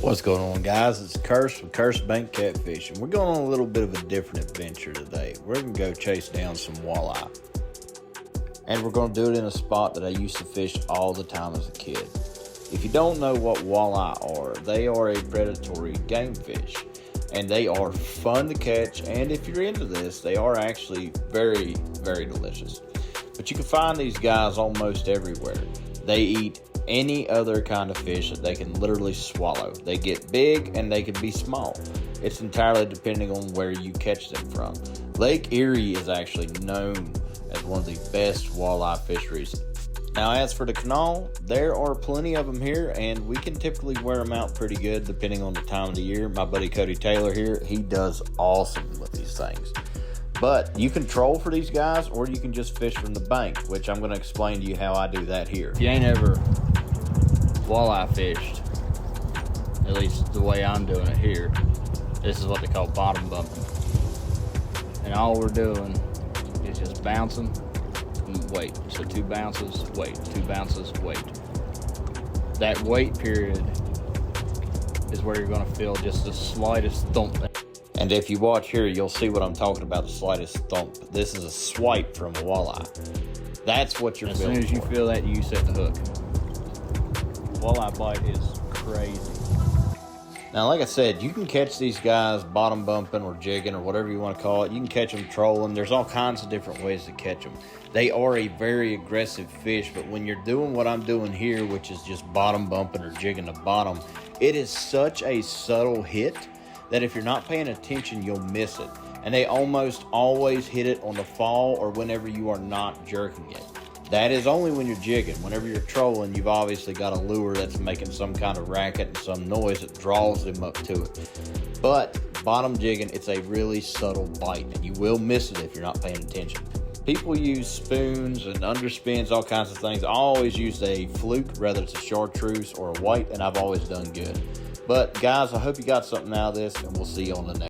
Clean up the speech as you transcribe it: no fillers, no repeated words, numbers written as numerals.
What's going on, guys? It's Curse with Curse Bank Catfishing. We're going on a little bit of a different adventure today. We're going to go chase down some walleye. And we're going to do it in a spot that I used to fish all the time as a kid. If you don't know what walleye are, they are a predatory game fish. And they are fun to catch, and if you're into this, they are actually very, very delicious. But you can find these guys almost everywhere. They eat any other kind of fish that they can literally swallow. They get big and they can be small. It's entirely depending on where you catch them from. Lake Erie is actually known as one of the best walleye fisheries. Now, as for the canal, there are plenty of them here, and we can typically wear them out pretty good depending on the time of the year. My buddy Cody Taylor here, he does awesome with these things. But you can troll for these guys, or you can just fish from the bank, which I'm going to explain to you how I do that here. If you ain't ever walleye fished, at least the way I'm doing it here, this is what they call bottom bumping. And all we're doing is just bouncing and wait. So 2 bounces, wait, 2 bounces, wait. That wait period is where you're going to feel just the slightest thump. And if you watch here, you'll see what I'm talking about, the slightest thump. This is a swipe from a walleye. That's what you're feeling. As soon as you feel that, you set the hook. Walleye bite is crazy. Now, like I said, you can catch these guys bottom bumping or jigging or whatever you want to call it. You can catch them trolling. There's all kinds of different ways to catch them. They are a very aggressive fish, but when you're doing what I'm doing here, which is just bottom bumping or jigging the bottom, it is such a subtle hit that if you're not paying attention, you'll miss it. And they almost always hit it on the fall or whenever you are not jerking it. That is only when you're jigging. Whenever you're trolling, you've obviously got a lure that's making some kind of racket and some noise that draws them up to it. But bottom jigging, it's a really subtle bite, and you will miss it if you're not paying attention. People use spoons and underspins, all kinds of things. I always use a fluke, whether it's a chartreuse or a white, and I've always done good. But guys, I hope you got something out of this, and we'll see you on the next.